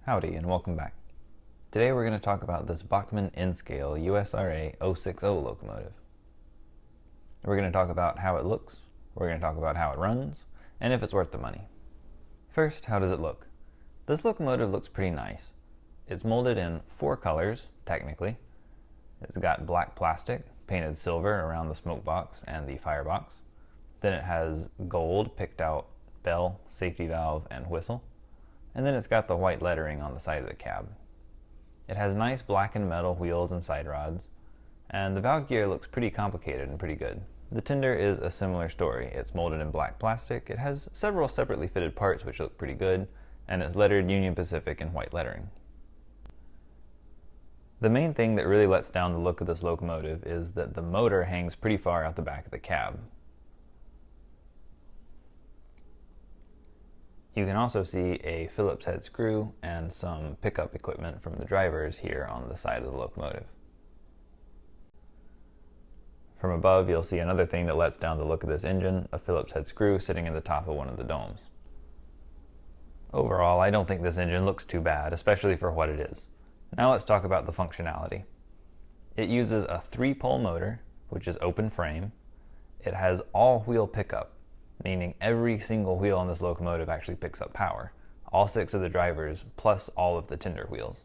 Howdy and welcome back. Today we're going to talk about this Bachmann N-Scale USRA 060 locomotive. We're going to talk about how it looks, we're going to talk about how it runs, and if it's worth the money. First, how does it look? This locomotive looks pretty nice. It's molded in 4 colors, technically. It's got black plastic, painted silver around the smoke box and the firebox. Then it has gold picked out bell, safety valve, and whistle. And then it's got the white lettering on the side of the cab. It has nice black and metal wheels and side rods, and the valve gear looks pretty complicated and pretty good. The tinder is a similar story. It's molded in black plastic, it has several separately fitted parts which look pretty good, and it's lettered Union Pacific in white lettering. The main thing that really lets down the look of this locomotive is that the motor hangs pretty far out the back of the cab. You can also see a Phillips head screw and some pickup equipment from the drivers here on the side of the locomotive. From above, you'll see another thing that lets down the look of this engine, a Phillips head screw sitting in the top of one of the domes. Overall, I don't think this engine looks too bad, especially for what it is. Now let's talk about the functionality. It uses a 3-pole motor, which is open frame. It has all-wheel pickup, meaning every single wheel on this locomotive actually picks up power. All 6 of the drivers, plus all of the tinder wheels.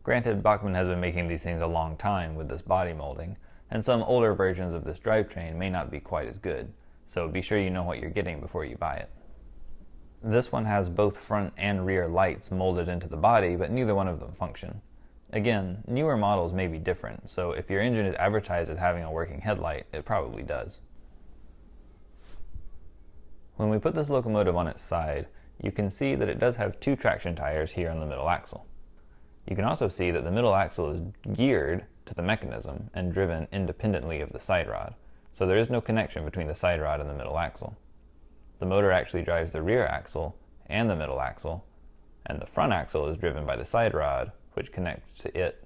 Granted, Bachmann has been making these things a long time with this body molding, and some older versions of this drivetrain may not be quite as good, so be sure you know what you're getting before you buy it. This one has both front and rear lights molded into the body, but neither one of them function. Again, newer models may be different, so if your engine is advertised as having a working headlight, it probably does. When we put this locomotive on its side, you can see that it does have 2 traction tires here on the middle axle. You can also see that the middle axle is geared to the mechanism and driven independently of the side rod, so there is no connection between the side rod and the middle axle. The motor actually drives the rear axle and the middle axle, and the front axle is driven by the side rod, which connects to it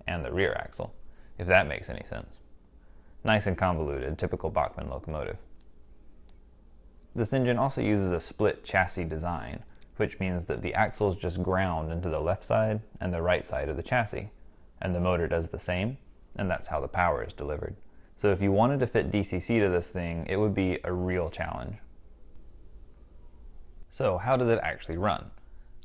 and the rear axle, if that makes any sense. Nice and convoluted, typical Bachmann locomotive. This engine also uses a split chassis design, which means that the axles just ground into the left side and the right side of the chassis, and the motor does the same, and that's how the power is delivered. So if you wanted to fit DCC to this thing, it would be a real challenge. So how does it actually run?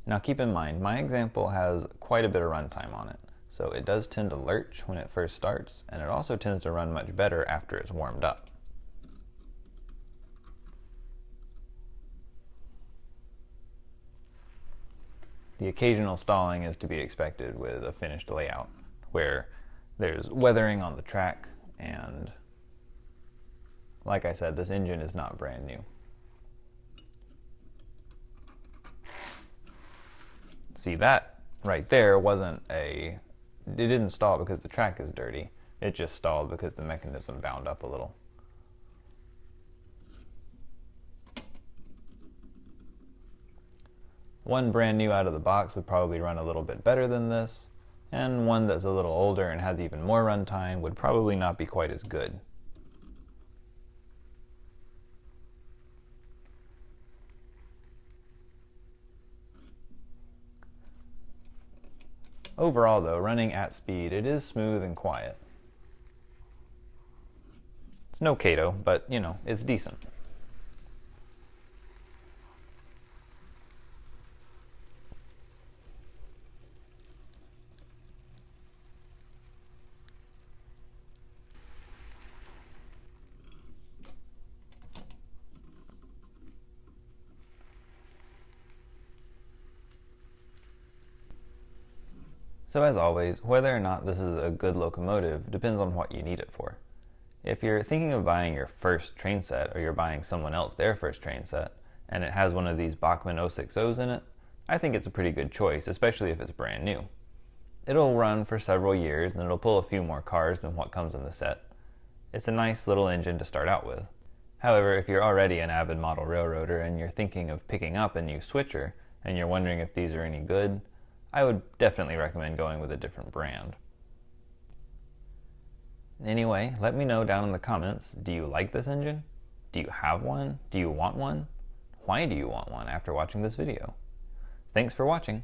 Now keep in mind, my example has quite a bit of runtime on it, so it does tend to lurch when it first starts, and it also tends to run much better after it's warmed up. The occasional stalling is to be expected with a finished layout, where there's weathering on the track, and like I said, this engine is not brand new. See, that right there it didn't stall because the track is dirty, it just stalled because the mechanism bound up a little. One brand new out of the box would probably run a little bit better than this, and one that's a little older and has even more runtime would probably not be quite as good. Overall though, running at speed, it is smooth and quiet. It's no Kato, but you know, it's decent. So as always, whether or not this is a good locomotive depends on what you need it for. If you're thinking of buying your first train set, or you're buying someone else their first train set, and it has one of these Bachmann 060s in it, I think it's a pretty good choice, especially if it's brand new. It'll run for several years and it'll pull a few more cars than what comes in the set. It's a nice little engine to start out with. However, if you're already an avid model railroader and you're thinking of picking up a new switcher, and you're wondering if these are any good, I would definitely recommend going with a different brand. Anyway, let me know down in the comments, do you like this engine? Do you have one? Do you want one? Why do you want one after watching this video? Thanks for watching.